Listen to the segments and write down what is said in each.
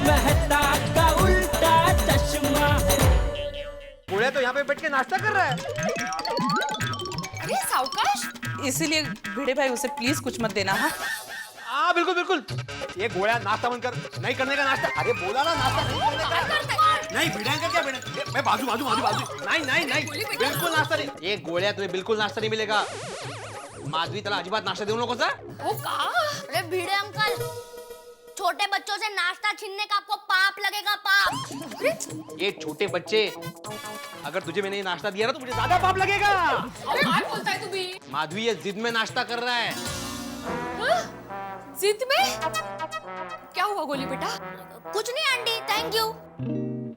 मेहता का उल्टा चश्मा। बूढ़े तो यहाँ पे बैठ के नाश्ता कर रहा है। अरे सावकाश, इसीलिए भिड़े भाई उसे प्लीज कुछ मत देना। हाँ हाँ बिल्कुल बिल्कुल। ये गोया नाश्ता बंद कर, नहीं करने का नाश्ता। अरे बोला ना नाश्ता नहीं करने का। नहीं भिड़े का क्या भिड़े? मैं बाजू बाजू बाजू बाजू। नहीं नहीं नहीं, बिल्कुल नाश्ता नहीं। ये गोया तुम्हें बिल्कुल नाश्ता नहीं मिलेगा। माधवी तला अजीबात नाश्ता दे उन लोगों को। वो कहा? अरे भिड़े अंकल, छोटे बच्चों से नाश्ता छीनने का आपको पाप लगेगा, पाप। ये छोटे बच्चे, अगर तुझे मैंने ये नाश्ता दिया ना तो मुझे ज्यादा पाप लगेगा। अरे क्या बोलता है तू भी? माधवी ये जिद में नाश्ता कर रहा है। जिद में? क्या हुआ गोली बेटा? कुछ नहीं आंटी, थैंक यू।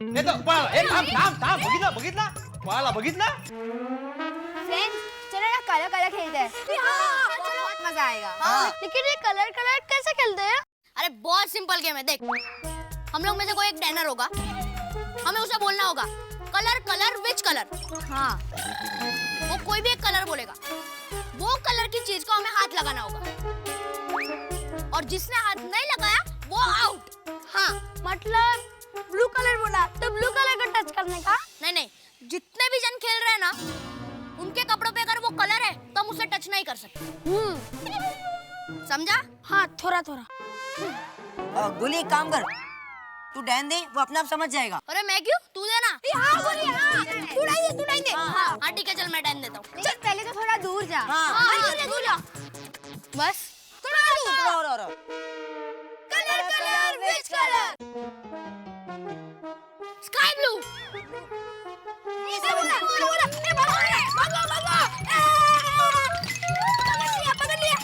ये तो थांब बघितला पळाला बघितला। फ्रेंड्स चलो ना कलर कलर खेलते हैं। बहुत मजा आएगा। लेकिन ये कलर कलर कैसे खेलते हैं? अरे बहुत सिंपल गेम है, देख। हम लोग में से कोई एक डैनर होगा, हमें उसे बोलना होगा कलर कलर विच कलर। हाँ, वो कोई भी एक कलर बोलेगा, वो कलर की चीज को हमें हाथ लगाना होगा, और जिसने हाथ नहीं लगाया वो आउट। हाँ मतलब ब्लू कलर बोला तो ब्लू कलर को टच करने का? नहीं नहीं, जितने भी जन खेल रहे हैं ना, उनके कपड़ों पे अगर वो कलर है तो हम उसे टच नहीं कर सकते। समझा? हाँ, थोड़ा थोड़ा। गोली एक काम कर, तू डैन दे, वो अपने आप समझ जाएगा। अरे मैं क्यों, तू देना। हाँ गोली, हाँ तू नहीं दे। हाँ ठीक है, चल मैं डैन देता हूँ। चल पहले तो थोड़ा दूर जा। दूर जा, बस थोड़ा दूर। और colour colour which colour? Sky blue. ऐसे बोला। ए भागो। पकड़ लिया।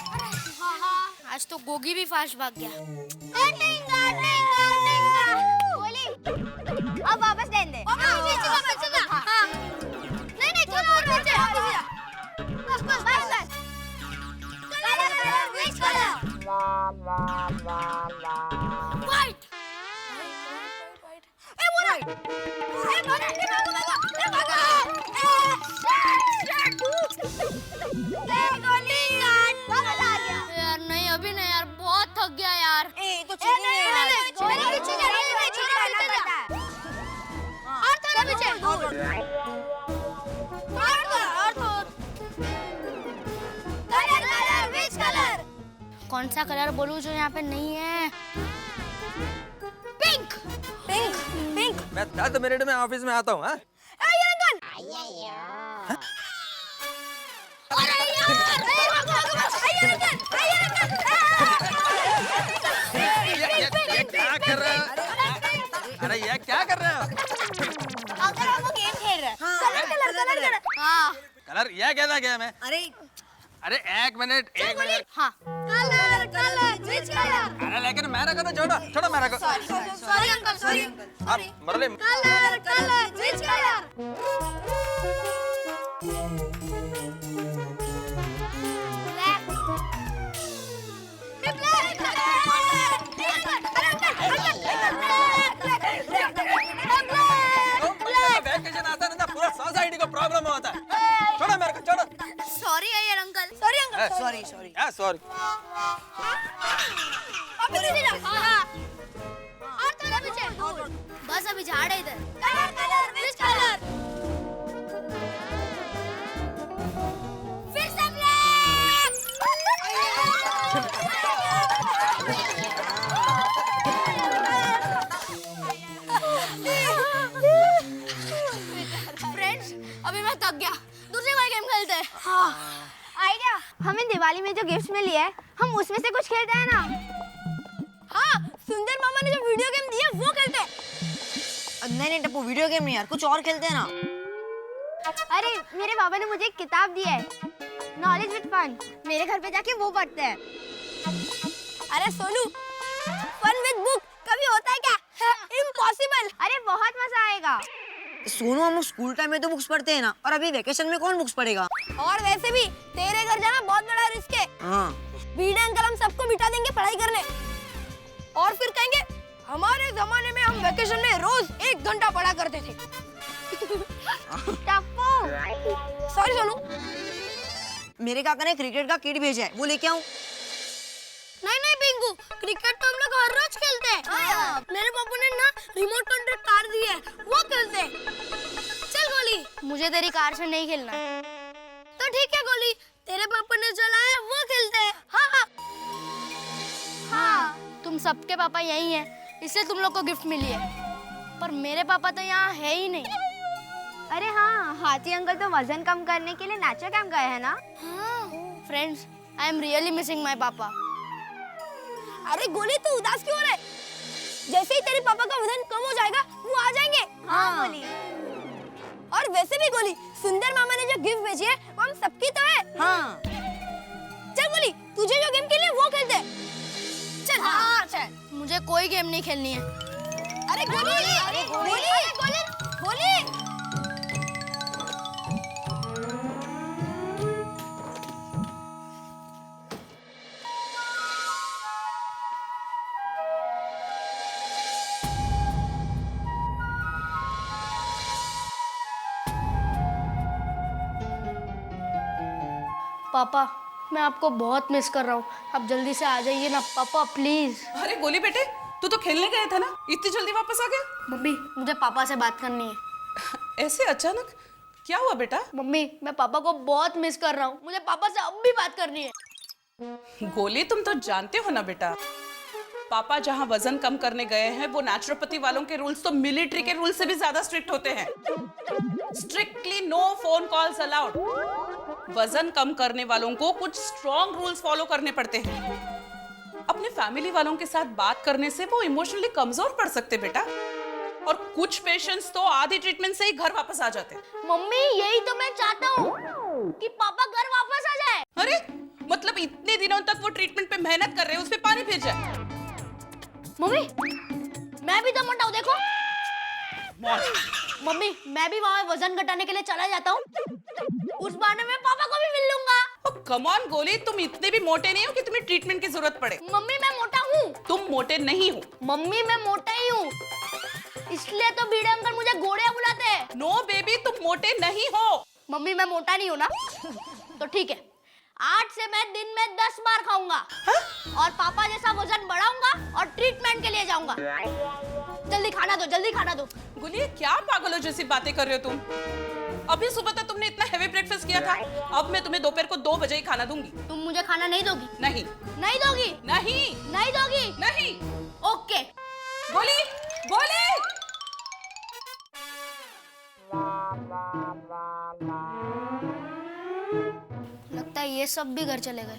आज तो गोगी भी फास्ट भाग गया। गोली, अब वापस देन दे। नहीं थोड़ा और पीछे जा। बस। Colour colour which colour? White. ए बोला। ए भागो। गोली वापस आ गया। यार नहीं, अभी नहीं यार, बहुत थक गया यार। ए तो चीटिंग है यार। गोली पीछे जा। और थोड़ा पीछे। Colour which colour? कौन सा कलर बोलूं जो यहाँ पे नहीं है? पिंक। मैं 10 मिनट में ऑफिस में आता हूँ। हाँ क्या कर रहे हो? अरे ये क्या कर रहे हो? अगर हम गेम खेल रहे हैं, कलर। हाँ कलर ये कैसा गेम है? अरे एक मिनट। हाँ। Colour which colour? अरे लेकिन मेरा को तो छोड़ो मेरा को। Sorry uncle. आप मरले। Colour which colour? वैकेशन आता है ना, पूरा सोसाइटी को प्रॉब्लम होता है। छोड़ो मेरे को, छोड़ो। सॉरी यार अंकल। सॉरी या सॉरी। और थोड़ा पीछे। बस अभी झाड़ है इधर। Colour which colour? फिर से ब्लैक। फ्रेंड्स, अभी मैं थक गया, दूसरी कोई गेम खेलते हैं। आइडिया, हमें दिवाली में जो गिफ्ट्स मिली है, हम उसमें से कुछ खेलते हैं ना? हाँ, सुंदर मामा ने जो वीडियो गेम दिया वो खेलते हैं। नहीं टप्पू, वीडियो गेम नहीं यार, कुछ और खेलते हैं ना। अरे मेरे बाबा ने मुझे एक किताब दी है, नॉलेज विद फन। मेरे घर पे जाके वो पढ़ते हैं। अरे सोनू, फन विद बुक कभी होता है क्या? इम्पॉसिबल। अरे बहुत मजा आएगा। सोनू, हम लोग स्कूल टाइम में तो बुक्स पढ़ते हैं ना, और अभी वेकेशन में कौन बुक्स पढ़ेगा? और वैसे भी तेरे घर जाना बहुत बड़ा रिस्क है। हाँ, वीडियो अंकल हम सबको बिठा देंगे पढ़ाई करने, और फिर कहेंगे हमारे जमाने में हम वेकेशन में रोज 1 घंटा पढ़ा करते थे। टप्पू, सॉरी सोनू। मेरे काका ने क्रिकेट का किट भेजा है, वो लेके आऊं? नहीं पिंकू, क्रिकेट तो हम लोग हर रोज खेलते हैं। मेरे पापा ने ना रिमोट कंट्रोल कार दी है, वो खेलते हैं। चल गोली, मुझे तेरी कार से नहीं खेलना। तो ठीक है गोली, तेरे पापा ने चलाया वो खेलते हैं। हाँ हाँ हाँ, तुम सबके पापा यही हैं, इसलिए तुम लोग को गिफ्ट मिली है। पर मेरे पापा तो यहाँ है ही नहीं। अरे हाँ, हाथी अंकल तो वजन कम करने के लिए नेचर कैंप गए हैं ना। हाँ friends, I am really missing my पापा। अरे गोली तू उदास क्यों हो रहा है? जैसे ही तेरे पापा का वजन कम हो जाएगा वो आ जाएंगे। हाँ गोली। और वैसे भी गोली, सुंदर मामा ने जो गिफ्ट भेजी है वो हम सबकी तो है। हाँ चल गोली, तुझे जो गेम खेलनी है वो खेलते हैं। चल हाँ चल, मुझे कोई गेम नहीं खेलनी है। अरे गोली, अरे गोली, गोली, गोली। पापा, मैं आपको बहुत मिस कर रहा हूँ, आप जल्दी से आ जाइए ना पापा प्लीज। अरे गोली बेटे, तू तो खेलने गया था ना, इतनी जल्दी वापस आ गया? मम्मी, मुझे पापा से बात करनी है। ऐसे अचानक? क्या हुआ बेटा? मम्मी, मैं पापा को बहुत मिस कर रहा हूँ, मुझे पापा से अब भी बात करनी है। गोली, तुम तो जानते हो ना बेटा, पापा जहाँ वजन कम करने गए हैं वो नेचुरोपैथी वालों के रूल्स तो मिलिट्री के रूल्स से भी ज्यादा स्ट्रिक्ट होते हैं। Strictly no phone calls allowed. वजन कम करने वालों को कुछ स्ट्रॉन्ग रूल्स फॉलो करने पड़ते हैं। अपने फैमिली वालों के साथ बात करने से वो इमोशनली कमजोर पड़ सकते बेटा, और कुछ पेशेंट्स तो आधी ट्रीटमेंट से ही घर वापस आ जाते हैं। मम्मी, यही तो मैं चाहता हूँ कि पापा घर वापस आ जाए। अरे मतलब इतने दिनों तक वो ट्रीटमेंट पे मेहनत कर रहे हैं, उस पे पानी फिर जाए। मम्मी, मैं भी तो मोटा हूँ देखो। मम्मी, मैं भी वहाँ वजन घटाने के लिए चला जाता हूँ, उस बहाने में पापा को भी मिल लूंगा। कम ऑन गोली, तुम इतने भी मोटे नहीं हो कि तुम्हें ट्रीटमेंट की जरूरत पड़े। मम्मी, मैं मोटा हूँ। तुम मोटे नहीं हो। मम्मी, मैं मोटा ही हूँ, इसलिए तो बीड़े अंकल मुझे गोड़िया बुलाते हैं। नो बेबी, तुम मोटे नहीं हो। मम्मी, मैं मोटा नहीं हूँ ना? तो ठीक है, आज से मैं दिन में 10 बार खाऊंगा और पापा जैसा वजन बढ़ाऊंगा और ट्रीटमेंट के लिए जाऊंगा। जल्दी खाना दो, जल्दी खाना दो। गुलिया, क्या पागलों जैसी बातें कर रहे हो तुम? अभी सुबह तक तुमने इतना हेवी ब्रेकफास्ट किया था, अब मैं तुम्हें दोपहर को 2 बजे ही खाना दूंगी। तुम मुझे खाना नहीं दोगी? नहीं। नहीं दोगी? नहीं। नहीं दोगी? नहीं। ओके। गोली, गोली। लगता है ये सब भी घर चले गए।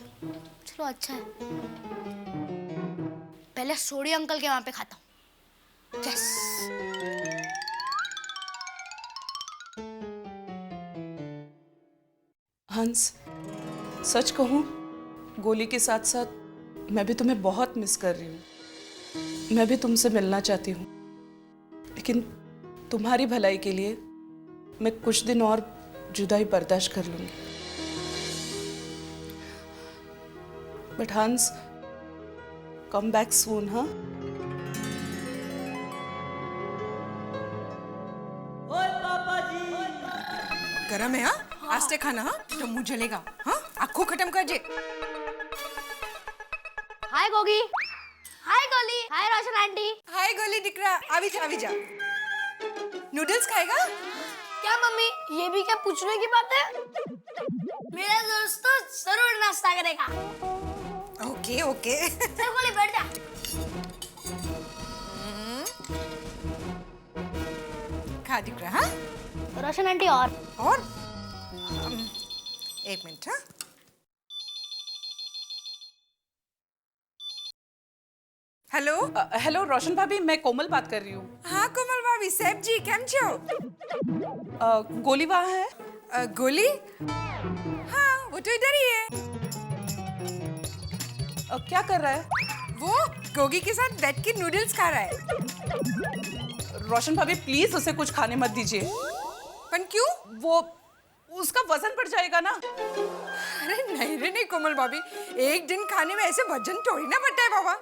चलो अच्छा है, पहले सोडी अंकल के वहां पे खाता हूँ। यस। हंस, सच कहूं, गोली के साथ साथ मैं भी तुम्हें बहुत मिस कर रही हूँ। मैं भी तुमसे मिलना चाहती हूँ, लेकिन तुम्हारी भलाई के लिए मैं कुछ दिन और जुदाई बर्दाश्त कर लूंगी। बट हंस, कम बैक सून। हाँ, गरम है। हाँ, आस्ते खाना। हाँ, तो मुंह जलेगा। हाँ, आँखों खत्म कर जे। हाय गोगी। हाय गोली। हाय रोशन आंटी। हाय गोली दिकरा, आवी जा, आवी जा। नूडल्स खाएगा? क्या मम्मी, ये भी क्या पूछने की बात है? मेरा दोस्त तो जरूर नाश्ता करेगा। Okay okay. चल गोली, बैठ जा। खा दिकरा। हाँ, रोशन आंटी और एक मिनट। हाँ, हेलो। हेलो रोशन भाभी, मैं कोमल बात कर रही हूँ। हाँ कोमल भाभी, सेठ जी केम छो? गोली वहाँ है? गोली? हाँ, वो तो इधर ही है। क्या कर रहा है? वो गोगी के साथ बैठ के नूडल्स खा रहा है। रोशन भाभी प्लीज उसे कुछ खाने मत दीजिए। पर क्यों? वो उसका वजन बढ़ जाएगा ना। अरे नहीं रे नहीं कोमल भाभी, एक दिन खाने में ऐसे वजन थोड़ी ना बढ़ता है बाबा।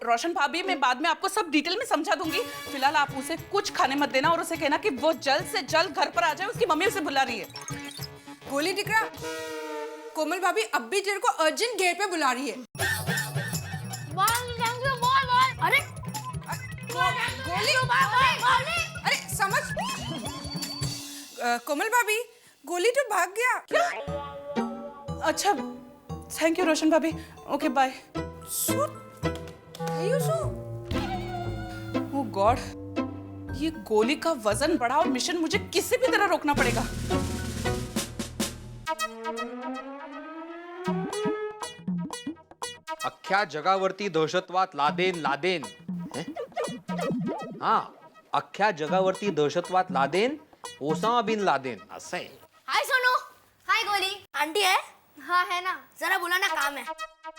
रोशन भाभी, मैं बाद में आपको सब डिटेल में समझा दूंगी। फिलहाल आप उसे कुछ खाने मत देना और उसे कहना कि वो जल्द से जल्द घर पर आ जाए, उसकी मम्मी उसे बुला रही है। गोली दिकरा, कोमल भाभी अब भी तेरे को अर्जेंट गेट पे बुला रही है। अरे गोली अरे समझ कोमल भाभी गोली तो भाग गया क्या? अच्छा, थैंक यू रोशन भाभी। Okay bye. ओह गॉड, ये गोली का वजन बढ़ाओ मिशन मुझे किसी भी तरह रोकना पड़ेगा। अख्ख्या जगावरती दहशतवाद लादेन हैं? हा, अख्ख्या जगावरती दहशतवाद लादेन ओसामा बिन लादेन असं आहे। हाय सोनू। हाय गोली। आंटी है? हाँ है ना। जरा बुलाना, काम है।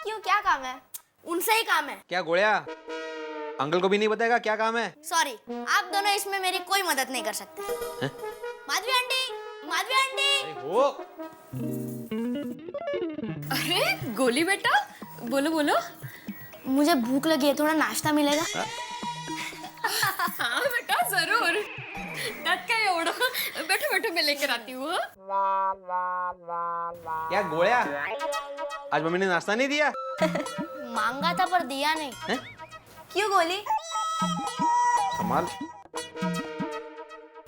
क्यों, क्या काम है? उनसे ही काम है। क्या गोळ्या, अंकल को भी नहीं बताएगा क्या काम है? सॉरी, आप दोनों इसमें मेरी कोई मदद नहीं कर सकते। Madhavi aunty, Madhavi aunty. अरे हो, अरे गोली बेटा, बोलो बोलो। मुझे भूख लगी है, थोड़ा नाश्ता मिलेगा? हाँ बेटा जरूर, त्यात काय एवढं। बैठो बैठो, मैं लेकर आती हूँ। क्या गोळ्या, आज मम्मी ने नाश्ता नहीं दिया? मांगा था पर दिया नहीं। हैं? क्यों गोली? कमाल।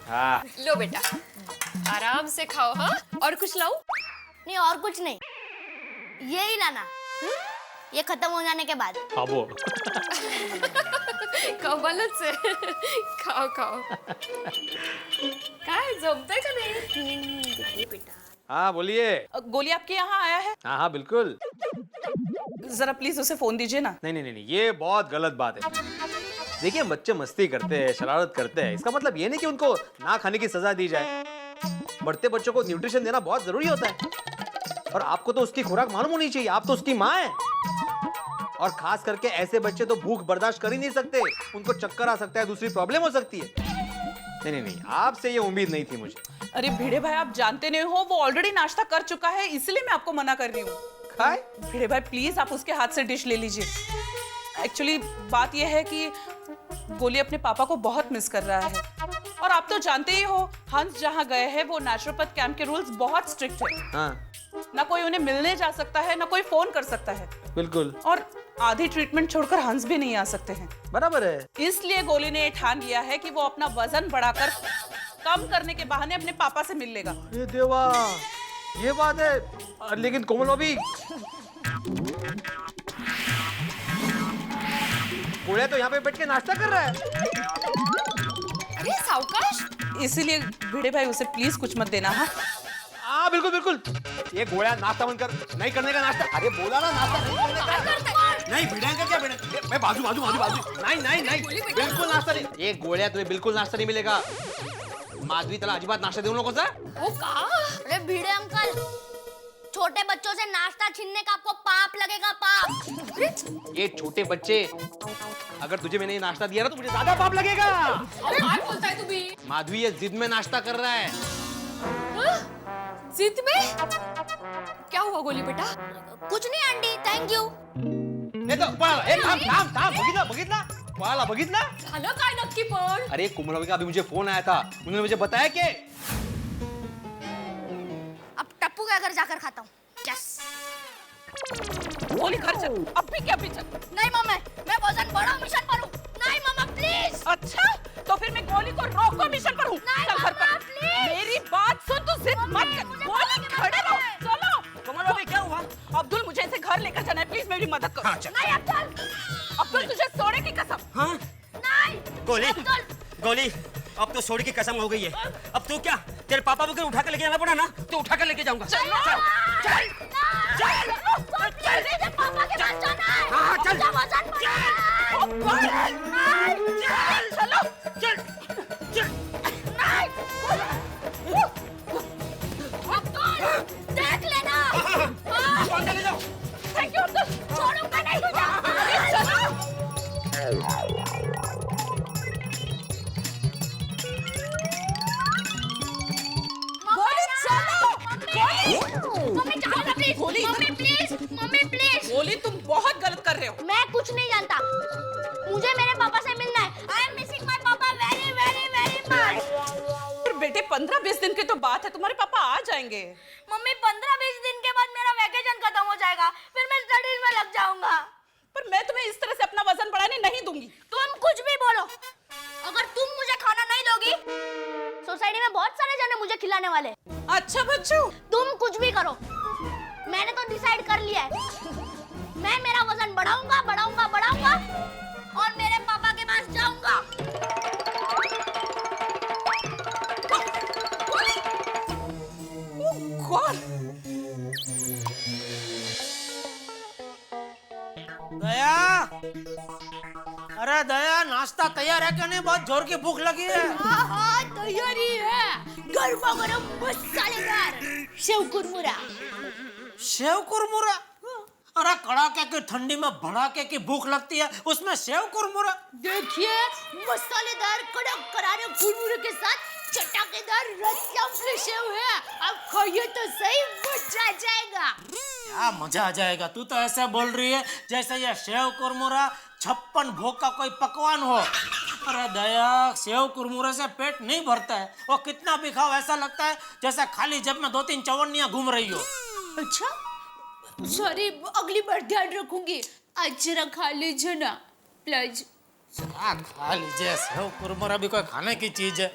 हाँ, लो बेटा, आराम से खाओ। हाँ, और कुछ लाऊं? नहीं और कुछ नहीं, यही लाना। ये खत्म हो जाने के बाद। खाबो। कमालच आहे। खाओ खाओ। काय जमतंय का नाही? हाँ बोलिए। गोली आपके यहाँ आया है? हाँ हाँ बिल्कुल। जरा प्लीज उसे फोन दीजिए ना। नहीं, ये बहुत गलत बात है। देखिए बच्चे मस्ती करते हैं, शरारत करते हैं, इसका मतलब ये नहीं कि उनको ना खाने की सजा दी जाए। बढ़ते बच्चों को न्यूट्रिशन देना बहुत जरूरी होता है, और आपको तो उसकी खुराक मालूम होनी चाहिए। आप तो उसकी माँ है, और खास करके ऐसे बच्चे तो भूख बर्दाश्त कर ही नहीं सकते, उनको चक्कर आ सकता है, दूसरी प्रॉब्लम हो सकती है। नहीं, आपसे ये उम्मीद नहीं थी मुझे। अरे भिड़े भाई, आप जानते नहीं हो वो ऑलरेडी नाश्ता कर चुका है, इसलिए मैं आपको मना कर रही हूँ। खाए? भिड़े भाई प्लीज आप उसके हाथ से डिश ले लीजिए। एक्चुअली बात यह है कि गोली अपने पापा को बहुत मिस कर रहा है, और आप तो जानते ही हो हंस जहाँ गए हैं वो नेचुरोपैथ कैंप के रूल्स बहुत स्ट्रिक्ट है। हाँ ना कोई उन्हें मिलने जा सकता है, ना कोई फोन कर सकता है। बिल्कुल। और आधी ट्रीटमेंट छोड़कर हंस भी नहीं आ सकते हैं। बराबर है। इसलिए गोली ने ठान लिया है कि वो अपना वजन बढ़ाकर कम करने के बहाने अपने पापा से मिल लेगा। ये देवा, ये बात है। लेकिन कोमल भाभी, गोळ्या तो यहाँ पे बैठ के नाश्ता कर रहा है। अरे सावकाश। इसीलिए भिड़े भाई उसे प्लीज कुछ मत देना। हाँ बिल्कुल। ये गोळ्या नाश्ता बंद कर, नहीं करने का नाश्ता। अरे बोला ना नाश्ता नहीं करने का। नहीं भिड़ेंगे क्या भिड़ेंगे? मैं बाजू। नहीं, बिल्कुल नाश्ता नहीं। ये गोळ्या तुम्हें बिल्कुल नाश्ता नहीं मिलेगा। माधवी त्याला अजिबात नाश्ता देऊ नकोस। वो का? अरे भिड़े अंकल, छोटे बच्चों से नाश्ता छीनने का आपको पाप लगेगा, पाप। ये छोटे बच्चे, अगर तुझे मैंने ये नाश्ता दिया ना तो मुझे ज्यादा पाप लगेगा। अरे काय बोलताय तुम्ही? माधवी ये जिद में नाश्ता कर रहा है। जिद में? क्या हुआ गोली बेटा? कुछ नहीं आंटी, थैंक यू। नाही तर पळाला. ए थांब, बघितला? झालं काय नक्की पण? अरे कोमल का अभी मुझे फोन आया था, उन्होंने मुझे बताया कि अब टप्पू के घर जाकर खाता हूँ। यस। गोली घर चल, अब भी क्या पीछे? नहीं मम्मी, मैं वजन बढ़ाऊं, मिशन पर हूँ। नहीं मम्मा प्लीज। अच्छा, तो फिर मैं गोली को रोको मिशन पर हूँ। नहीं चल घर पर। मम्मा, प्लीज। मेरी बात सुन, तू जिद मत कर। गोली खड़े रहो, चलो। कोमल भाभी क्या हुआ? अब्दुल मुझे ऐसे घर लेकर जाना है, प्लीज मेरी मदद करो। हाँ, चल। नहीं अब्दुल। अब्दुल तुझे सोने की कसम। हाँ नहीं गोली, अब्दुल। गोली अब तो सोने की कसम हो गई है। अब तू क्या, तेरे पापा को उठा कर लेके जाना पड़ा ना, तो उठा कर लेके जाऊंगा। चल। पापा के पास जाना है। हाँ, चल। मुझे वजन बढ़ाना है। चलो चल। अब्दुल, देख लेना। ले जाओ। Thank you Abdul. छोड़ूंगा नहीं तुझे। मम्मी जाओ प्लीज। Mummy please. गोली तुम बहुत गलत कर रहे हो। मैं कुछ नहीं जानता, मुझे मेरे पापा से मिलना है। आई एम मिसिंग माय पापा वेरी मच। बेटे 15-20 दिन की तो बात है, तुम्हारे पापा आ जाएंगे। मम्मी 15-20 दिन के बाद मेरा वैकेशन खत्म हो जाएगा, फिर मैं स्टडीज में लग जाऊंगा। पर मैं तुम्हें इस तरह से अपना वजन बढ़ाने नहीं दूंगी। तुम कुछ भी बोलो, अगर तुम मुझे खाना नहीं दोगी, सोसाइटी में बहुत सारे जने मुझे खिलाने वाले। अच्छा बच्चों, तुम कुछ भी करो, मैंने तो डिसाइड कर लिया है। मैं मेरा वजन बढ़ाऊंगा बढ़ाऊंगा बढ़ाऊंगा और मेरे पापा के पास जाऊंगा। कौन? दया, अरे दया, नाश्ता तैयार है क्या नहीं? बहुत जोर की भूख लगी है। हाँ, तैयारी है। गर्मा गर्म मसालेदार सेव कुरमुरा। सेव कुरमुरा? अरे कड़ाके की ठंडी में भड़ाके की भूख लगती है, उसमें सेव कुरमुरा? देखिए, मसालेदार कड़क करारे कुरमुरे के साथ चटाकेदार रसमलाई सेव है। अब खाइए तो सही, मजा आ जाएगा। क्या मजा आ जाएगा? तू तो ऐसे बोल रही है जैसे ये सेव कुरमुरा 56 भोग का कोई पकवान हो। अरे दया, सेव कुरमुरे से पेट नहीं भरता है, वो कितना भी खाओ ऐसा लगता है जैसे खाली जेब में 2-3 चवन्नियां घूम रही हो। अच्छा, सॉरी, अगली बार ध्यान रखूंगी। आज जरा खा लीजिए ना प्लीज। क्या खा लीजिए? सेव कुरमुरा भी कोई खाने की चीज है?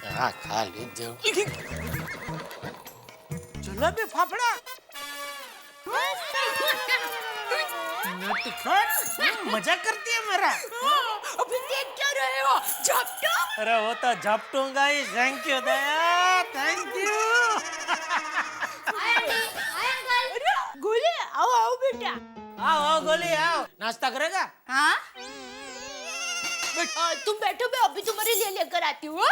क्या खा लीजिए? जलेबी फाफड़ा, मजा करती है मेरा। अभी देख क्या रहे हो? झपटो। अरे वो तो झपटूंगा ही। Thank you Daya, thank you. गोली, आओ आओ बेटा। आओ आओ गोली, आओ। नाश्ता करेगा? हाँ? तुम बैठो, मैं अभी तुम्हारे लिए लेकर आती हूँ।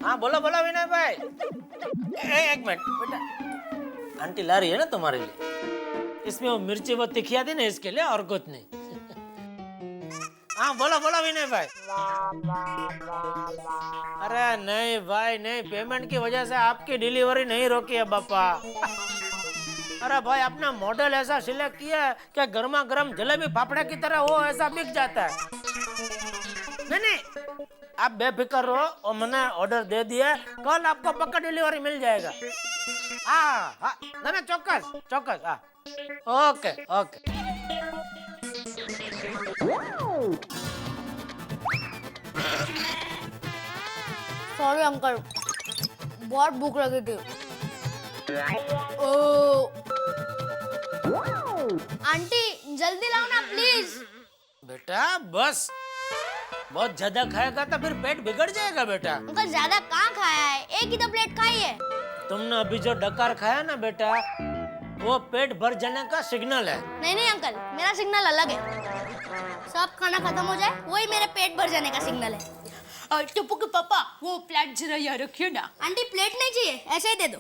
हाँ बोलो बोलो विनय भाई। एक मिनट बेटा, आंटी ला रही है ना तुम्हारे लिए, इसमें वो मिर्ची वो तिखी आती ना, इसके लिए, और कुछ नहीं। हाँ बोलो बोलो विनय भाई। अरे नहीं भाई नहीं, पेमेंट की वजह से आपकी डिलीवरी नहीं रोकी है बापा। अरे भाई, अपना मॉडल ऐसा सिलेक्ट किया है कि गर्मा गर्म जलेबी फाफड़े की तरह वो ऐसा बिक जाता है। नहीं नहीं, आप बेफिक्र रहो, और मैंने ऑर्डर दे दिया, कल आपको पक्का डिलीवरी मिल जाएगा। हाँ हाँ, नहीं चौकस चौकस। हाँ ओके ओके। सॉरी अंकल, बहुत भूख लगी थी। ओ आंटी, जल्दी लाओ ना प्लीज। बेटा बस, बहुत ज्यादा खाएगा तो फिर पेट बिगड़ जाएगा बेटा। अंकल ज्यादा कहाँ खाया है, एक ही तो प्लेट खाई है। तुमने अभी जो डकार खाया ना बेटा, वो पेट भर जाने का सिग्नल है। नहीं नहीं अंकल, मेरा सिग्नल अलग है। सब खाना खत्म हो जाए, वही मेरे पेट भर जाने का सिग्नल है। टप्पू के पापा, वो प्लेट जरा यहाँ रखिए ना। आंटी प्लेट नहीं चाहिए, ऐसे ही दे दो।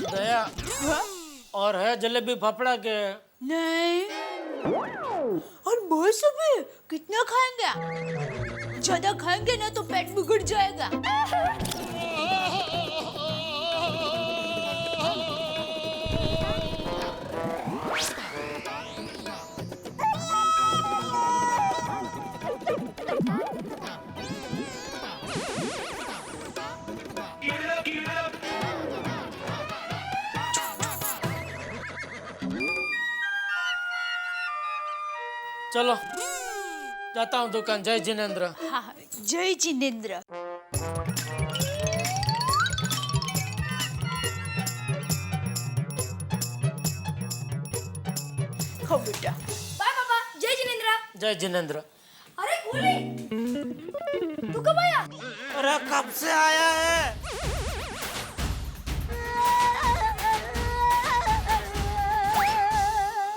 दया, और है जलेबी फाफड़ा के? नहीं, और बहुत सब है, कितना खाएंगे? ज्यादा खाएंगे ना तो पेट बिगड़ जाएगा। चलो जाता हूँ दुकान। जय जिनेंद्र। हाँ, जय जिनेंद्र। खाओ बेटा। बाय पापा, जय जिनेंद्र। जय जिनेंद्र। अरे गोली, तू कब आया? अरे कब से आया है?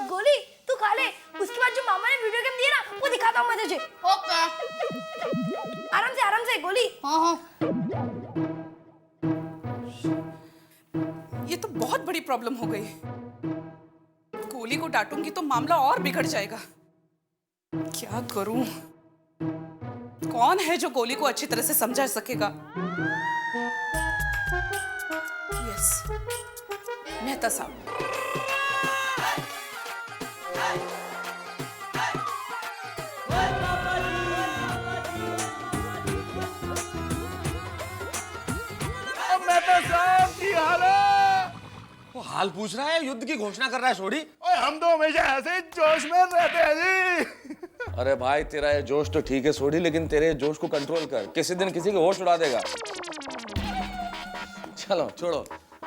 गोली, तू खा ले, उसके बाद जो मामा ने वीडियो गेम दिया ना, वो दिखाता हूँ मैं तुझे। ओके। आराम से गोली। हाँ हाँ। ये तो बहुत बड़ी प्रॉब्लम हो गई। गोली को डांटूंगी तो मामला और बिगड़ जाएगा। क्या करूं? कौन है जो गोली को अच्छी तरह से समझा सकेगा? यस, मेहता साहब। तो हाल पूछ रहा है, युद्ध की घोषणा कर रहा है सोडी। ओए हम तो हमेशा ऐसे ही जोश में रहते हैं जी। अरे भाई तेरा ये जोश तो ठीक है सोडी, लेकिन तेरे जोश को कंट्रोल कर, किसी दिन किसी के होश उड़ा देगा। चलो छोड़ो,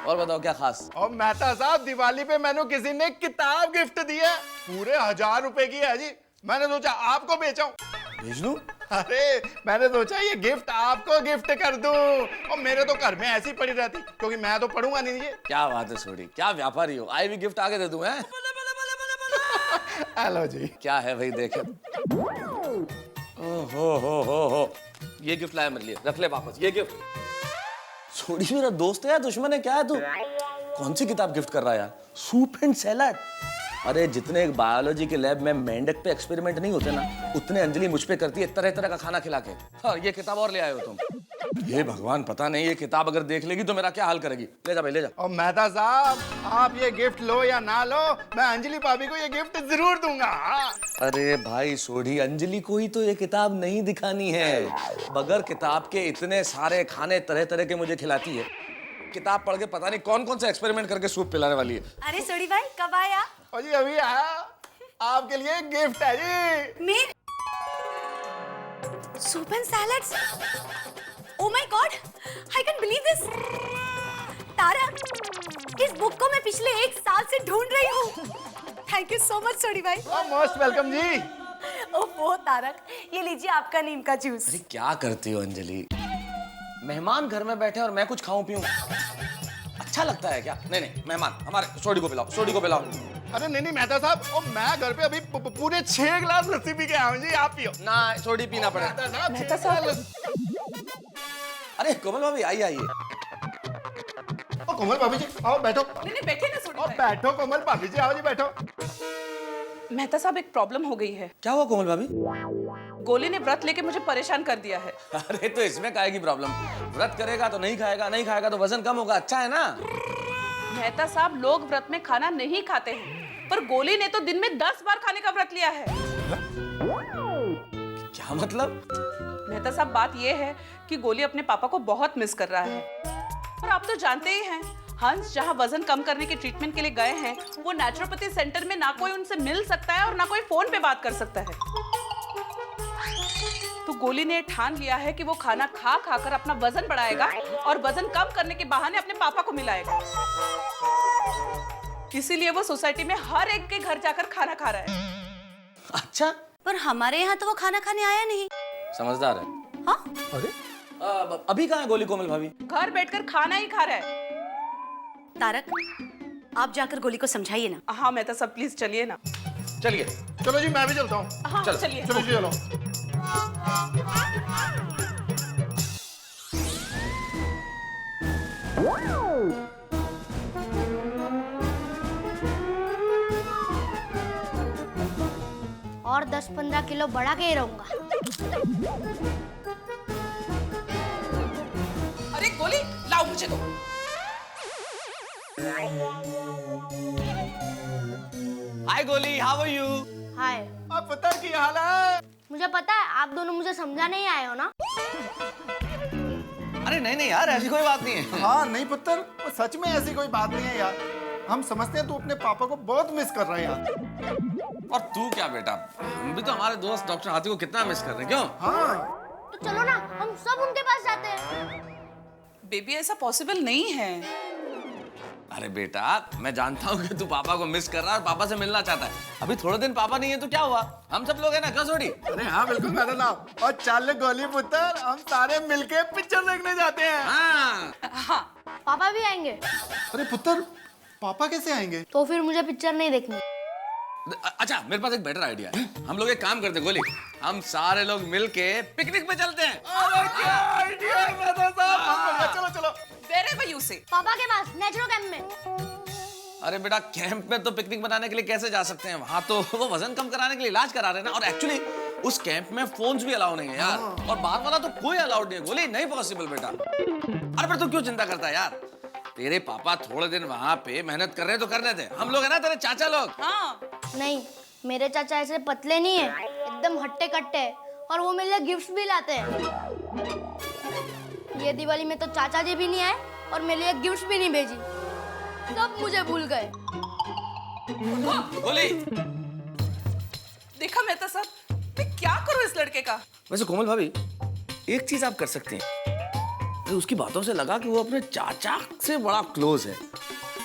और बताओ क्या खास। और मेहता साहब, दिवाली पे मैंने किसी ने किताब गिफ्ट दी है, पूरे 1000 रुपए की है जी। मैंने सोचा आपको बेचाऊं। भेज दूं? अरे मैंने सोचा ये गिफ्ट आपको गिफ्ट कर दूं, और मेरे तो घर में ऐसी पड़ी रहती, क्योंकि मैं तो पढ़ूंगा नहीं ये। क्या बात है सोडी, क्या व्यापारी हो, आई भी गिफ्ट आगे दे दूं हैं? हेलो जी। क्या है भाई, देखे। हो ये गिफ्ट लाया मेरे लिए, रख ले वापस ये गिफ्ट। सोडी मेरा दोस्त है या दुश्मन है, क्या है तू? कौन सी किताब गिफ्ट कर रहा है यार? Soup and salad. अरे जितने एक बायोलॉजी के लैब में मेंढक पे एक्सपेरिमेंट नहीं होते ना, उतने अंजलि मुझ पे करती है तरह तरह का खाना खिला के। हाँ, ये किताब और ले आए हो तुम। ये भगवान, पता नहीं ये किताब अगर देख लेगी तो मेरा क्या हाल करेगी। ले जा भाई ले जा। और मेहता साहब, आप ये गिफ्ट लो या ना लो, मैं अंजलि भाभी को ये गिफ्ट जरूर दूंगा। अरे भाई सोढ़ी, अंजलि को ही तो ये किताब नहीं दिखानी है। बगैर किताब के इतने सारे खाने तरह तरह के मुझे खिलाती है। किताब पढ़ के पता नहीं कौन कौन से एक्सपेरिमेंट करके सूप पिलाने वाली है। अरे सोडी भाई कब आया? और जी अभी आया, आपके लिए गिफ्ट है जी। मैं soup and salads. Oh my god, I can believe this. Tarak, इस बुक को मैं पिछले 1 साल से ढूंढ रही हूँ। थैंक यू सो मच सोडी भाई। मोस्ट वेलकम जी। ओह तारक, ये लीजिए आपका नीम का जूस। अरे क्या करती हो अंजलि, मेहमान घर में बैठे और मैं कुछ खाऊं पीऊं, अच्छा लगता है क्या? नहीं नहीं, मेहमान हमारे सोडी को पिलाओ, सोडी को पिलाओ। अरे नहीं नहीं मेहता साहब, और मैं घर पे अभी पूरे 6 गिलास लस्सी पी के आया हूं जी, आप पियो ना। सोडी पीना पड़े। मेहता साहब। अरे कोमल भाभी आइए आइए। ओ कोमल भाभी जी आओ बैठो। नहीं बैठे ना सोडी भाई। बैठो कोमल भाभी जी, आओ जी बैठो। मेहता साहब, एक प्रॉब्लम हो गई है। क्या हुआ कोमल भाभी? गोली ने व्रत लेके मुझे परेशान कर दिया है। अरे तो इसमें काहे की प्रॉब्लम? व्रत करेगा तो नहीं खाएगा, नहीं खाएगा तो वजन कम होगा, अच्छा है ना। मेहता साहब, लोग व्रत में खाना नहीं खाते हैं, पर गोली ने तो दिन में 10 बार खाने का व्रत लिया है। क्या मतलब? मेहता साहब, बात यह है कि गोली अपने पापा को बहुत मिस कर रहा है। और आप तो जानते ही हैं, हंस जहां वजन कम करने के ट्रीटमेंट के लिए गए हैं, वो नेचुरोपैथी सेंटर में ना कोई उनसे मिल सकता है और ना कोई फोन पे बात कर सकता है। तो गोली ने ठान लिया है कि वो खाना खा खाकर अपना वजन बढ़ाएगा और वजन कम करने के बहाने अपने पापा को मिलाएगा। इसीलिए वो सोसाइटी में हर एक के घर जाकर खाना खा रहा है। अच्छा, पर हमारे यहाँ तो वो खाना खाने आया नहीं। समझदार है। हाँ? अरे अभी कहाँ है गोली कोमल भाभी? घर बैठकर खाना ही खा रहा है। तारक, आप जाकर गोली को समझाइए ना। हाँ मेहता साहब, प्लीज चलिए ना। चलिए। चलो जी, मैं भी चलता हूँ। हाँ चलिए। चलो जी चलो। और 10-15 किलो बढ़ा के ही रहूंगा। अरे गोली लाओ मुझे दो। हाय गोली, हाउ आर यू? हाय। अब पुत्र की हाल है? मुझे पता है आप दोनों मुझे समझा नहीं आए हो ना। अरे नहीं नहीं यार, ऐसी कोई बात नहीं है। हाँ नहीं पुत्र, वो सच में ऐसी कोई बात नहीं है यार। हम समझते हैं तू अपने पापा को बहुत मिस कर रहा है यार। और तू क्या बेटा, हम भी तो हमारे दोस्त डॉक्टर हाथी को कितना मिस कर रहे हैं, क्यों? हाँ। तो चलो ना, हम सब उनके पास जाते हैं। बेबी, ऐसा पॉसिबल नहीं है। अरे बेटा, मैं जानता हूँ कि तू पापा को मिस कर रहा है और पापा से मिलना चाहता है। अभी थोड़े दिन पापा नहीं है तो क्या हुआ, हम सब लोग हैं ना, कसौटी। अरे हाँ बिल्कुल मैडम साहब, और चल गोली पुत्र, हम सारे मिलके पिक्चर देखने जाते हैं। हाँ। पापा भी आएंगे? अरे पुत्र, पापा कैसे आएंगे? तो फिर मुझे पिक्चर नहीं देखनी। अच्छा, मेरे पास एक बेटर आइडिया है। हम लोग एक काम करते गोली, हम सारे लोग मिलके पिकनिक पे चलते हैं। अरे क्या आइडिया है मैडम साहब, चलो चलो। Wherever you say। पापा के पास नेचुरो कैंप में। अरे बेटा, कैंप में तो पिकनिक बनाने के लिए कैसे जा सकते हैं, वहां तो वो वजन कम कराने के लिए इलाज करा रहे हैं ना। और एक्चुअली उस कैंप में फोन्स भी अलाउ नहीं है यार, और बाहर वाला तो कोई अलाउड नहीं है। गोली नहीं पॉसिबल बेटा। अरे पर तू क्यों चिंता करता है यार, तेरे पापा थोड़े दिन वहां पे मेहनत कर रहे हैं तो करने दे। हम लोग है ना तेरे चाचा लोग। हाँ। नहीं, मेरे चाचा ऐसे पतले नहीं है, एकदम हट्टे कट्टे, और वो मेरे लिए गिफ्ट्स भी लाते हैं। ये दिवाली में तो चाचा जी भी नहीं आए और मेरे लिए गिफ्ट्स भी नहीं भेजी। सब मुझे भूल गए। गोली। देखा मेहता साहब, मैं क्या करूं इस लड़के का? वैसे कोमल भाभी, एक चीज आप कर सकते हैं। अरे उसकी बातों से लगा कि वो अपने चाचा से बड़ा क्लोज है,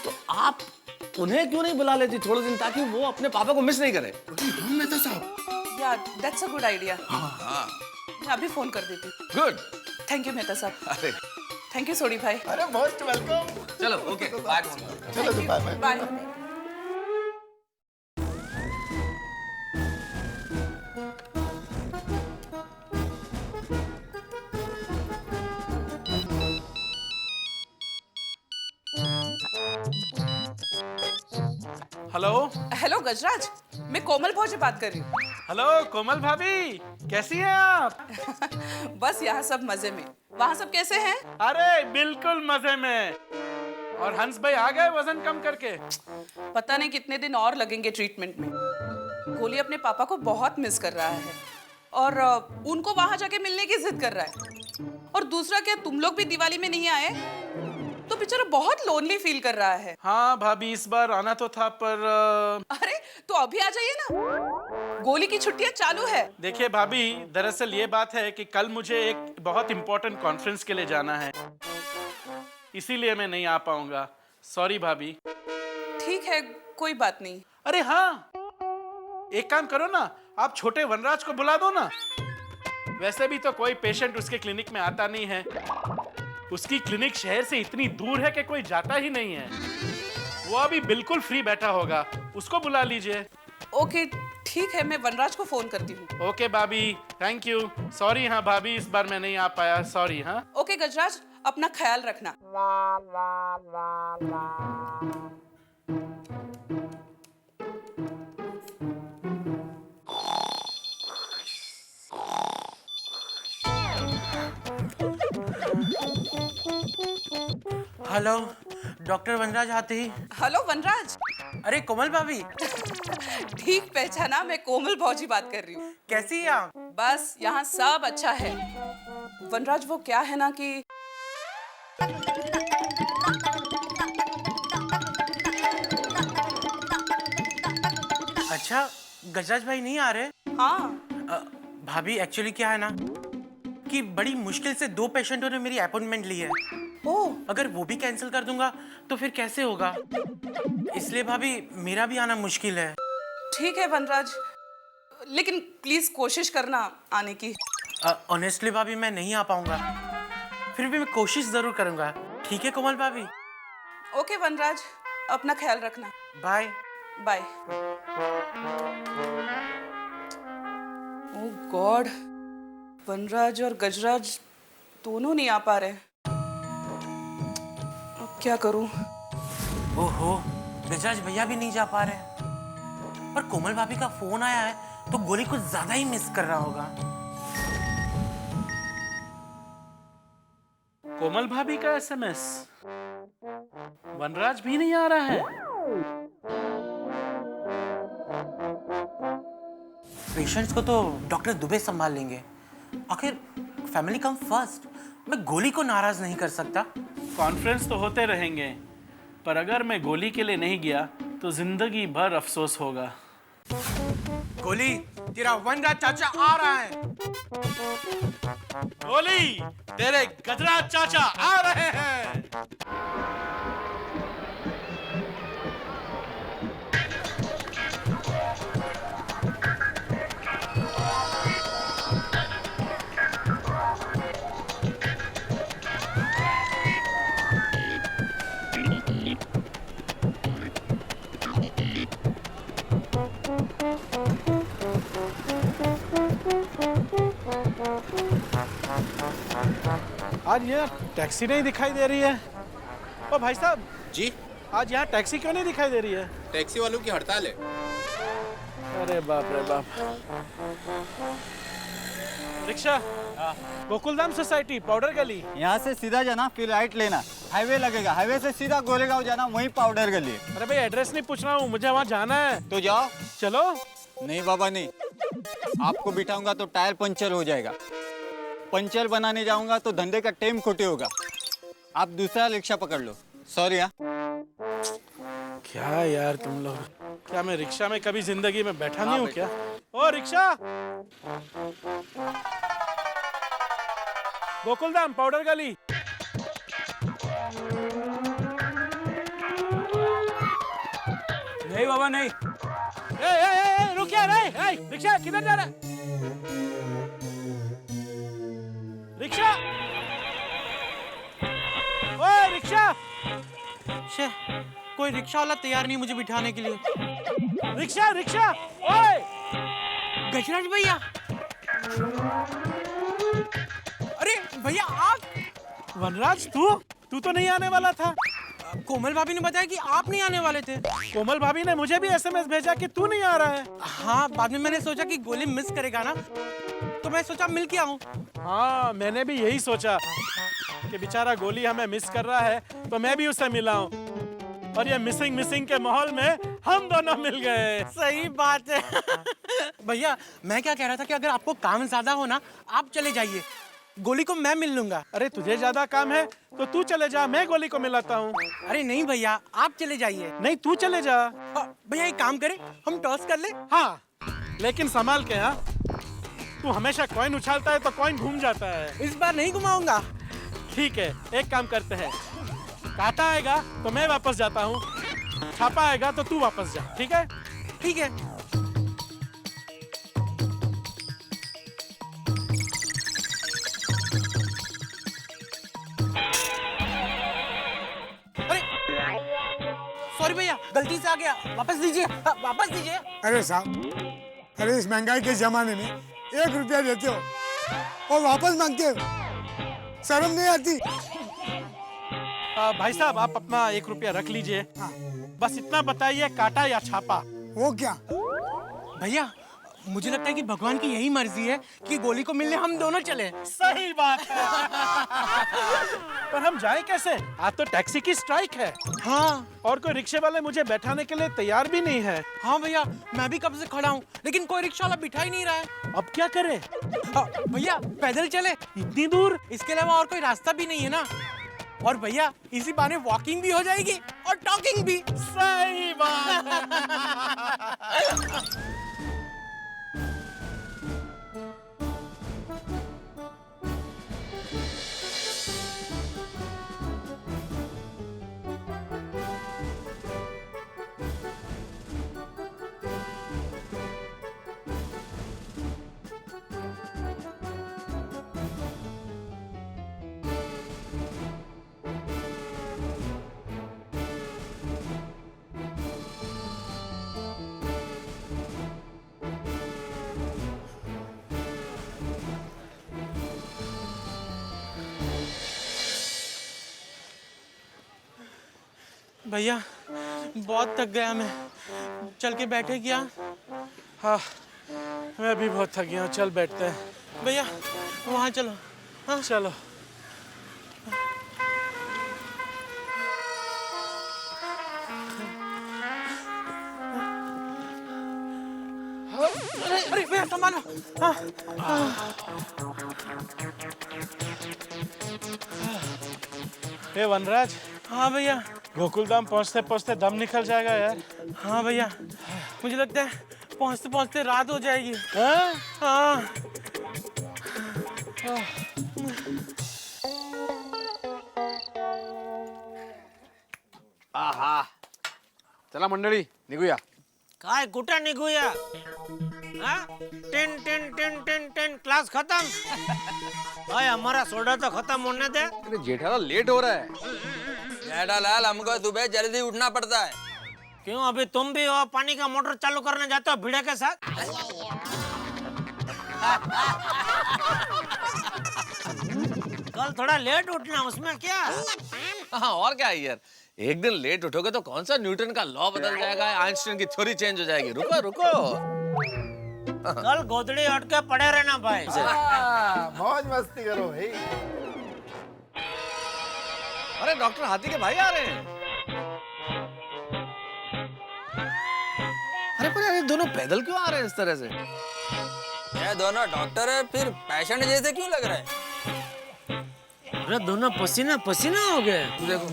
तो आप उन्हें क्यों नहीं बुला लेती थोड़े दिन, ताकि वो अपने पापा को मिस नहीं करे। हम मेहता साहब। या दैट्स अ गुड आइडिया। हाँ। मैं अभी फोन कर देती हूँ। गुड। थैंक यू मेहता साहब। अरे थैंक यू सोडी भाई। अरे मोस्ट वेलकम। चलो ओके बाय। चलो जी bye bye. Bye. Hello. Hello Gajraj, मैं कोमल भौजी बात कर रही हूँ। हेलो कोमल भाभी, कैसी हैं आप? बस यहाँ सब मजे में। वहाँ सब कैसे हैं? अरे बिल्कुल मजे में। और हंस भाई आ गए वजन कम करके? पता नहीं कितने दिन और लगेंगे ट्रीटमेंट में। गोली अपने पापा को बहुत मिस कर रहा है और उनको वहां जाके मिलने की जिद कर रहा है। और दूसरा क्या, तुम लोग भी दिवाली में नहीं आए तो बेचारा बहुत लोनली फील कर रहा है। हाँ भाभी, इस बार आना तो था पर अरे तो अभी आ जाइए ना, गोली की छुट्टियां चालू है। देखिए भाभी, दरअसल ये बात है कि कल मुझे एक बहुत इंपॉर्टेंट कॉन्फ्रेंस के लिए जाना है, इसीलिए मैं नहीं आ पाऊंगा। सॉरी भाभी। ठीक है, कोई बात नहीं। अरे हाँ, एक काम करो ना, आप छोटे वनराज को बुला दो ना। वैसे भी तो कोई पेशेंट उसके क्लिनिक में आता नहीं है। उसकी क्लिनिक शहर से इतनी दूर है कि कोई जाता ही नहीं है। वो अभी बिल्कुल फ्री बैठा होगा, उसको बुला लीजिए। ओके ठीक है, मैं वनराज को फोन करती हूँ। ओके भाभी, थैंक यू। सॉरी हाँ भाभी, इस बार मैं नहीं आ पाया, सॉरी। हाँ ओके गजराज, अपना ख्याल रखना। हेलो डॉक्टर वनराज आते ही। हेलो वनराज। अरे कोमल भाभी। ठीक पहचाना, मैं कोमल भौजी बात कर रही हूँ। कैसी हैं आप? बस यहाँ सब अच्छा है। वनराज वो क्या है ना कि अच्छा, गजराज भाई नहीं आ रहे? हाँ भाभी एक्चुअली क्या है ना कि बड़ी मुश्किल से 2 पेशेंटों ने मेरी अपॉइंटमेंट ली है। ओह, अगर वो भी कैंसिल कर दूंगा तो फिर कैसे होगा, इसलिए भाभी मेरा भी आना मुश्किल है। ठीक है वनराज, लेकिन प्लीज कोशिश करना आने की। ऑनेस्टली भाभी मैं नहीं आ पाऊंगा, फिर भी मैं कोशिश जरूर करूंगा। ठीक है कोमल भाभी? ओके वनराज, अपना ख्याल रखना। Bye bye. Oh god, Vanraj और गजराज दोनों नहीं आ पा रहे। अब क्या करूं? ओहो, गजराज भैया भी नहीं जा पा रहे। पर कोमल भाभी का फोन आया है तो गोली कुछ ज्यादा ही मिस कर रहा होगा। कोमल भाभी का एसएमएस। वनराज भी नहीं आ रहा है। पेशेंट्स को तो डॉक्टर दुबे संभाल लेंगे, आखिर फैमिली कम फर्स्ट। मैं गोली को नाराज नहीं कर सकता। कॉन्फ्रेंस तो होते रहेंगे, पर अगर मैं गोली के लिए नहीं गया तो जिंदगी भर अफसोस होगा। गोली, तेरा वनराज चाचा आ रहा है। गोली, तेरे गजराज चाचा आ रहे हैं। आज यहाँ टैक्सी नहीं दिखाई दे रही है। ओ भाई साहब जी, आज यहाँ टैक्सी क्यों नहीं दिखाई दे रही है? टैक्सी वालों की हड़ताल है। अरे बाप रे बाप। रिक्शा, गोकुलधाम सोसाइटी, पाउडर गली। यहाँ से सीधा जाना, फिर राइट लेना, हाईवे लगेगा। हाईवे से सीधा गोरेगांव जाना, वहीं पाउडर गली है। अरे भाई एड्रेस नहीं पूछ रहा हूँ, मुझे वहाँ जाना है। तो जाओ। चलो। नहीं बाबा नहीं, आपको बिठाऊंगा तो टायर पंचर हो जाएगा। पंचर बनाने जाऊंगा तो धंधे का टेम खोटे होगा। आप दूसरा रिक्शा पकड़ लो। सॉरी। हाँ क्या यार तुम लोग, क्या मैं रिक्शा में कभी जिंदगी में बैठा नहीं हूँ क्या? ओ रिक्शा, गोकुलधाम पाउडर गली। नहीं बाबा नहीं। रुक यार, रिक्शा किधर जा रहा है? रिक्शा, ओए रिक्शा। शे, कोई रिक्शा वाला तैयार नहीं मुझे बिठाने के लिए। रिक्शा रिक्शा, ओए गजराज भैया। अरे भैया आप? वनराज तू तो नहीं आने वाला था। कोमल भाभी ने बताया कि आप नहीं आने वाले थे। कोमल भाभी ने मुझे भी एसएमएस भेजा कि तू नहीं आ रहा है। हाँ, बाद में मैंने सोचा कि गोली मिस करेगा ना, तो मैं सोचा मिल के आऊं। हाँ, मैंने भी यही सोचा कि बेचारा गोली हमें मिस कर रहा है, तो मैं भी उसे मिलाऊं। और ये मिसिंग के माहौल में हम दोनों मिल गए। सही बात है। भैया, मैं क्या कह रहा था कि अगर आपको काम ज्यादा हो ना, आप चले जाइए, गोली को मैं मिल लूंगा। अरे तुझे ज्यादा काम है तो तू चले जा, मैं गोली को मिलाता हूँ। अरे नहीं भैया, आप चले जाइए। नहीं, तू चले जा। भैया एक काम करें, हम टॉस कर ले। हाँ, लेकिन संभाल के। हाँ, तू हमेशा कॉइन उछालता है तो कॉइन घूम जाता है। इस बार नहीं घुमाऊंगा। ठीक है, एक काम करते हैं, काटा आएगा तो मैं वापस जाता हूँ, छापा आएगा तो तू वापस जा। ठीक है? ठीक है। सॉरी भैया, गलती से आ गया, वापस दीजिए, वापस दीजिए। अरे साहब, अरे इस महंगाई के जमाने में 1 रुपया देते हो और वापस मांगते हो, शर्म नहीं आती? भाई साहब, आप अपना 1 रुपया रख लीजिए। बस इतना बताइए, काटा या छापा? वो क्या भैया, मुझे लगता है कि भगवान की यही मर्जी है कि गोली को मिलने हम दोनों चले। सही बात है। पर हम जाए कैसे? आज तो टैक्सी की स्ट्राइक है। हाँ, और कोई रिक्शे वाले मुझे बैठाने के लिए तैयार भी नहीं है। हाँ भैया, मैं भी कब से खड़ा हूँ, लेकिन कोई रिक्शा वाला बिठा ही नहीं रहा है। अब क्या करें? भैया पैदल चले, इतनी दूर? इसके अलावा और कोई रास्ता भी नहीं है ना। और भैया, इसी बहाने वॉकिंग भी हो जाएगी और टॉकिंग भी। सही बात। भैया, बहुत थक गया मैं, चल के बैठे क्या? हाँ, मैं भी बहुत थक गया हूँ, चल बैठते हैं। भैया वहाँ चलो। हाँ चलो। अरे भैया संभालो। हे वनराज। हाँ भैया। गोकुलधाम पहुँचते पहुँचते दम निकल जाएगा यार। हाँ भैया, मुझे लगता है पहुँचते पहुँचते रात हो जाएगी। हाँ? हाँ। आहा, चला मंडळी निघूया. काय कुठं निघूया? हाँ? 10 क्लास खत्म। भाई हमारा सोडा तो खत्म होने दे। अरे जेठालाल लेट हो रहा है। जेठालाल, हमको सुबह जल्दी उठना पड़ता है। क्यों, अभी तुम भी हो पानी का मोटर चालू करने जाते हो भिड़े के साथ? कल थोड़ा लेट उठना, उसमें क्या? हाँ, और क्या है यार, एक दिन लेट उठोगे तो कौन सा न्यूटन का लॉ बदल जाएगा, आइंस्टाइन की थ्योरी चेंज हो जाएगी। रुको रुको। कल गोदड़ी हट के पड़े रहना भाई। मौज मस्ती करो भाई। अरे डॉक्टर हाथी के भाई आ रहे हैं। अरे पर ये दोनों पैदल क्यों आ रहे हैं इस तरह से? ये दोनों डॉक्टर है, फिर पेशेंट जैसे क्यों लग रहा है? अरे दोनों पसीना पसीना हो गए। देखो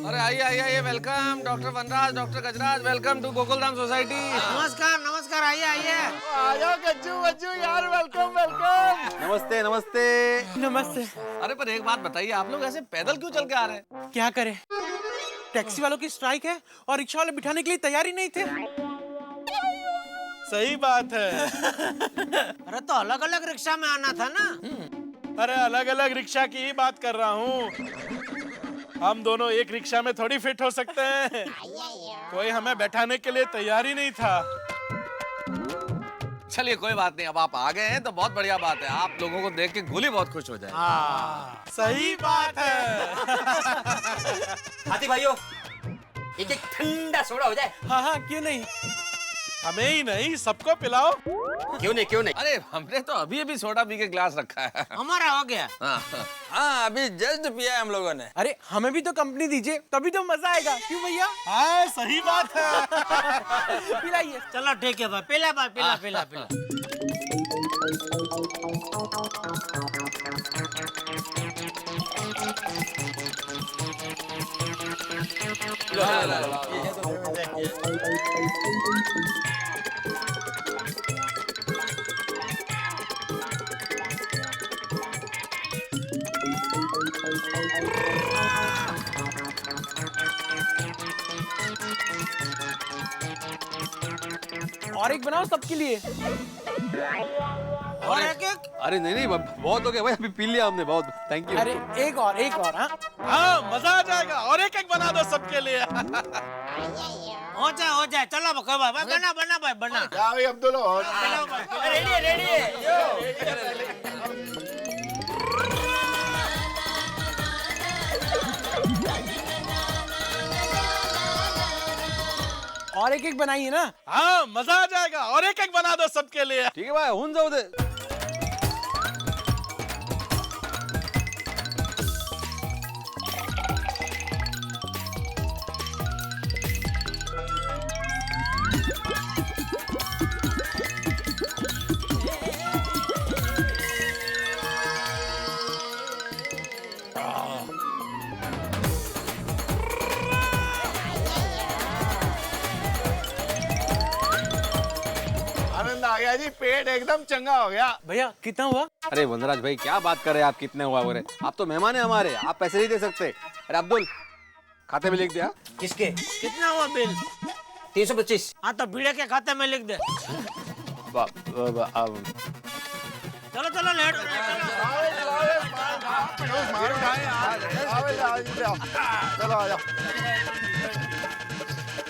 अरे आइए आइए आइए, welcome doctor Vanraj, doctor Gajraj, welcome to Gokuldham society. नमस्कार नमस्कार, आइए आइए। आ जाओ गज्जू बज्जू यार, वेलकम वेलकम। नमस्ते नमस्ते नमस्ते। अरे पर एक बात बताइए, आप लोग ऐसे पैदल क्यों चल के आ रहे हैं? क्या करें, टैक्सी वालों की स्ट्राइक है और रिक्शा वाले बिठाने के लिए तैयार ही नहीं थे। सही बात है। अरे तो अलग अलग रिक्शा में आना था ना। अरे अलग अलग रिक्शा की ही बात कर रहा हूँ। हम दोनों एक रिक्शा में थोड़ी फिट हो सकते हैं। कोई हमें बैठाने के लिए तैयार ही नहीं था। चलिए कोई बात नहीं, अब आप आ गए हैं तो बहुत बढ़िया बात है। आप लोगों को देख के गोली बहुत खुश हो जाए। सही बात है। हाथी भाइयों, एक एक ठंडा सोडा हो जाए। हाँ हाँ, क्यों नहीं, हमें ही नहीं सबको पिलाओ। क्यों नहीं क्यों नहीं। अरे हमने तो अभी अभी सोडा पी के ग्लास रखा है। हमारा हो गया। हाँ अभी जस्ट पिया है हम लोगों ने। अरे हमें भी तो कंपनी दीजिए, तभी तो मजा आएगा। क्यों भैया? हाँ सही बात है। पिलाइए। चलो ठीक है भाई, पिला भाई, पिला पिला पिला। और एक बनाओ सबके लिए। और एक एक। अरे नहीं नहीं, बहुत हो गया भाई, अभी पी लिया हमने बहुत। Thank you. अरे एक और एक और। हाँ हाँ मजा आ जाएगा, और एक एक बना दो सबके लिए। हो जाए। चलो बना बना भाई बना। क्या भाई अब्दुल, और रेडी है रेडी है। और एक एक बनाइए ना। हाँ मजा आ जाएगा, और एक एक बना दो सबके लिए। ठीक है भाई, होऊन जाऊ दे। आनंद आ गया जी, पेट एकदम चंगा हो गया। भैया कितना हुआ? अरे वनराज भाई क्या बात कर रहे हैं आप, कितने हुआ बोले? आप तो मेहमान है हमारे, आप पैसे नहीं दे सकते। अरे अब्दुल, खाते में लिख दिया। किसके? कितना हुआ बिल? 325। हाँ तो भिड़े के खाते में लिख दे। चलो चलो लेट हो रहा है, चलो आ जाओ।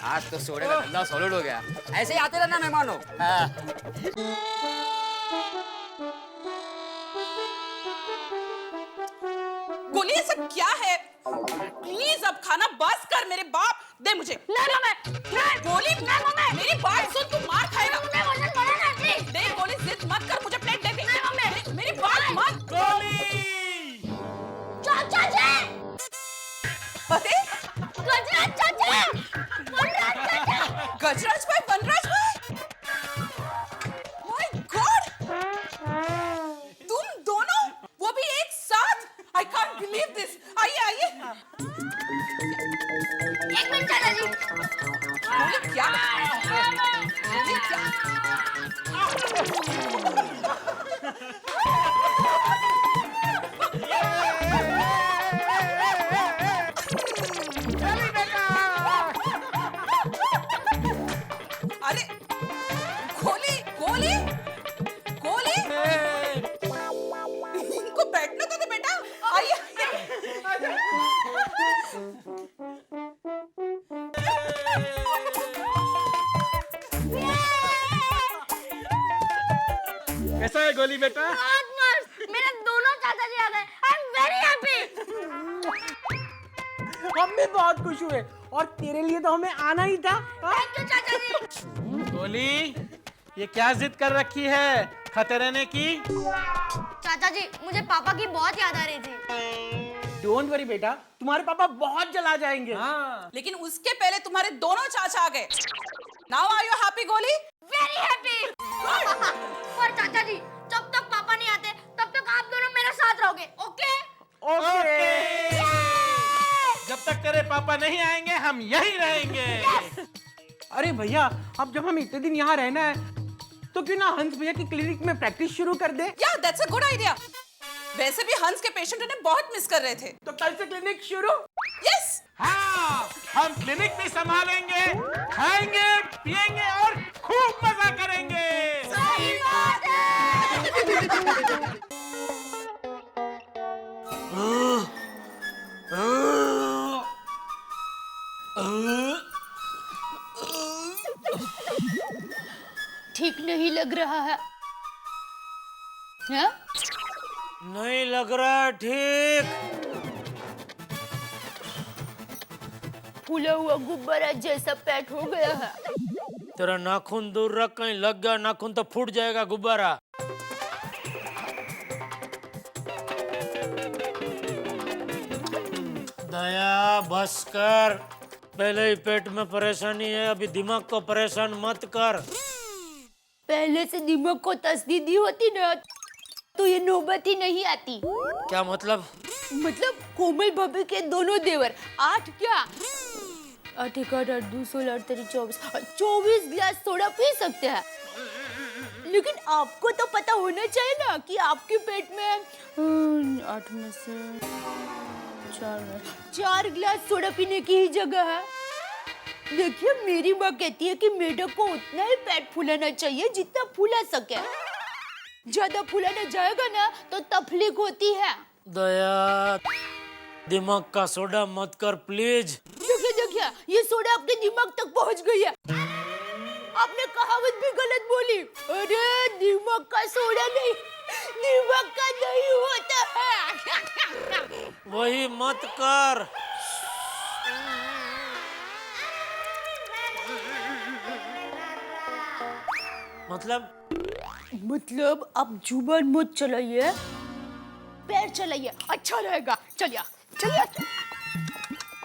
आज तो सोडे का धंधा सॉलिड हो गया। ऐसे ही आते रहना मेहमानों। गोली ये सब क्या है? प्लीज अब खाना बस कर, मेरे बाप दे मुझे। गोली मेरी बात सुन, तू मार खाएगा। दे गोली, जिद मत कर, मुझे प्लेट दे दे। मेरी बात मत। चाचा जी, अरे गजराज चाचा, वनराज चाचा। गजराज भाई, वनराज भाई, माय गॉड, तुम दोनों वो भी एक साथ। I can't believe this. आइए आइए। एक मिनट चाचा जी। बोले क्या? बोले क्या? अरे गोली गोली गोली, इनको बैठने तो दे बेटा। आइए। कैसा है गोली बेटा? बहुत मस्त, मेरे दोनों चाचा जी आ गए। I am very happy. हम भी बहुत खुश हुए, और तेरे लिए तो हमें आना ही था। थैंक यू चाचा जी। गोली, ये क्या जिद कर रखी है खाते रहने की? चाचा जी, मुझे पापा की बहुत याद आ रही थी। डोंट वरी बेटा, तुम्हारे पापा बहुत जल्द जाएंगे। लेकिन उसके पहले तुम्हारे दोनों चाचा आ गए। नाउ आर यू हैप्पी गोली? Very happy. पर चाचा जी, जब तक पापा नहीं आते तब तक आप दोनों मेरे साथ रहोगे, ओके? ओके। जब तक तेरे पापा नहीं आएंगे, हम यहीं रहेंगे। अरे भैया, अब जब हम इतने दिन यहाँ रहना है तो क्यों ना हंस भैया की क्लिनिक में प्रैक्टिस शुरू कर दे। या दैट्स अ गुड आइडिया। वैसे भी हंस के पेशेंट उन्हें बहुत मिस कर रहे थे। तो कल से क्लिनिक शुरू। यस। हाँ, हम क्लिनिक भी संभालेंगे, खाएंगे, पिएंगे और खूब मजा करेंगे। सही बात है। ठीक नहीं लग रहा है। हाँ? नहीं लग रहा ठीक। फूला हुआ गुब्बारा जैसा पेट हो गया है। तेरा नाखून दूर रख, कहीं लग गया नाखून तो फूट जाएगा गुब्बारा। दया बस कर, पहले ही पेट में परेशानी है, अभी दिमाग को परेशान मत कर। पहले से दिमाग को तसदी दी होती ना तो ये नौबत ही नहीं आती। क्या मतलब? मतलब कोमल भाभी के दोनों देवर 8 क्या 8 1 8 8 2 16 24 24 गिलास सोडा पी सकते हैं। लेकिन आपको तो पता होना चाहिए ना कि आपके पेट में 8 में से 4 गिलास सोडा पीने की ही जगह है। देखिए, मेरी माँ कहती है कि मेढक को उतना ही पेट फूलाना चाहिए जितना फूला सके। ज्यादा फूलाना जाएगा ना तो तकलीफ होती है। दया, दिमाग का सोडा मत कर प्लीज। देखिए देखिए, ये सोडा आपके दिमाग तक पहुंच गई है। आपने कहावत भी गलत बोली। अरे दिमाग का सोडा नहीं, दिमाग का दही होता है। वही मत कर। मतलब आप जुबान मत चलाइए, पैर चलाइए, अच्छा रहेगा। चलिए चलिए।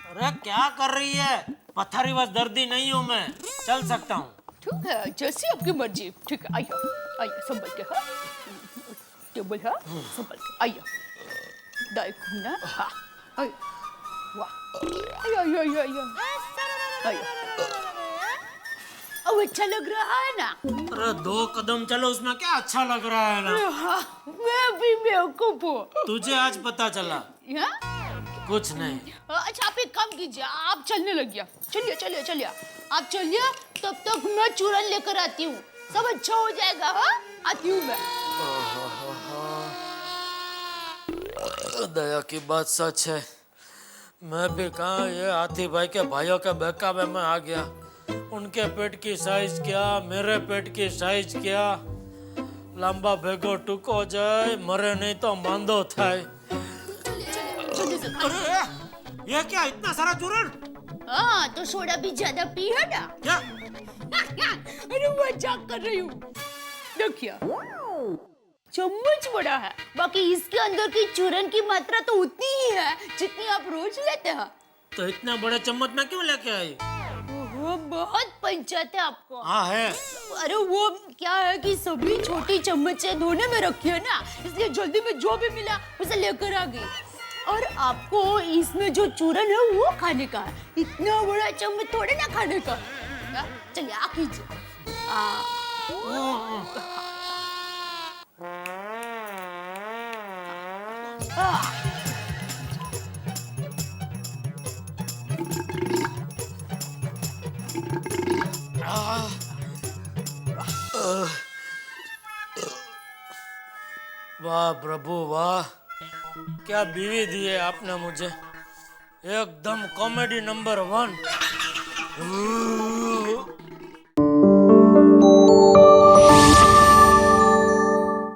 अरे क्या कर रही है? पत्थरी बस दर्दी नहीं हूँ मैं, चल सकता हूँ। ठीक है, जैसी आपकी मर्जी। ठीक है, आइए आइए, संभल के। हाँ, टेबल है, संभल के आइए। दाएं घूमना। हाँ, आइए। वाह, आइए आइए आइए आइए आइए। अब अच्छा लग रहा है ना? अरे 2 कदम चलो, उसमें क्या अच्छा लग रहा है ना? हाँ, मैं भी बेवकूफ हूँ। तुझे आज पता चला? कुछ नहीं। अच्छा, आप एक काम कीजिए, आप चलने लगिए। चलिए चलिए चलिए, आप चलिए, तब तक मैं चूरन लेकर आती हूँ। सब अच्छा हो जाएगा। हाँ, आती हूँ मैं। दया की बात सच है। मैं भी कहा ये हाथी भाई के भाइयों के बहकावे में आ गया। उनके पेट की साइज क्या, मेरे पेट की साइज क्या। लंबा भेगो टूको जाए, मरे नहीं तो मांदो थाय। अरे ये क्या, इतना सारा चूरन? हाँ, तो सोडा भी ज्यादा पी है ना? क्या? अरे मजाक कर रही हूँ। देखिए, चम्मच बड़ा है, बाकी इसके अंदर की चूरन की मात्रा तो उतनी ही है जितनी आप रोज लेते हैं। तो इतना बड़े चम्मच में क्यों लेके आई? वो बहुत पंचायत है आपको। हाँ है। अरे वो क्या है कि सभी छोटी चम्मचें धोने में रखी है ना, इसलिए जल्दी में जो भी मिला उसे लेकर आ गई। और आपको इसमें जो चूरन है वो खाने का है, इतना बड़ा चम्मच थोड़े ना खाने का। चलिए आप कीजिए। वाह प्रभु वाह, क्या बीवी दी है आपने मुझे, एकदम कॉमेडी नंबर 1।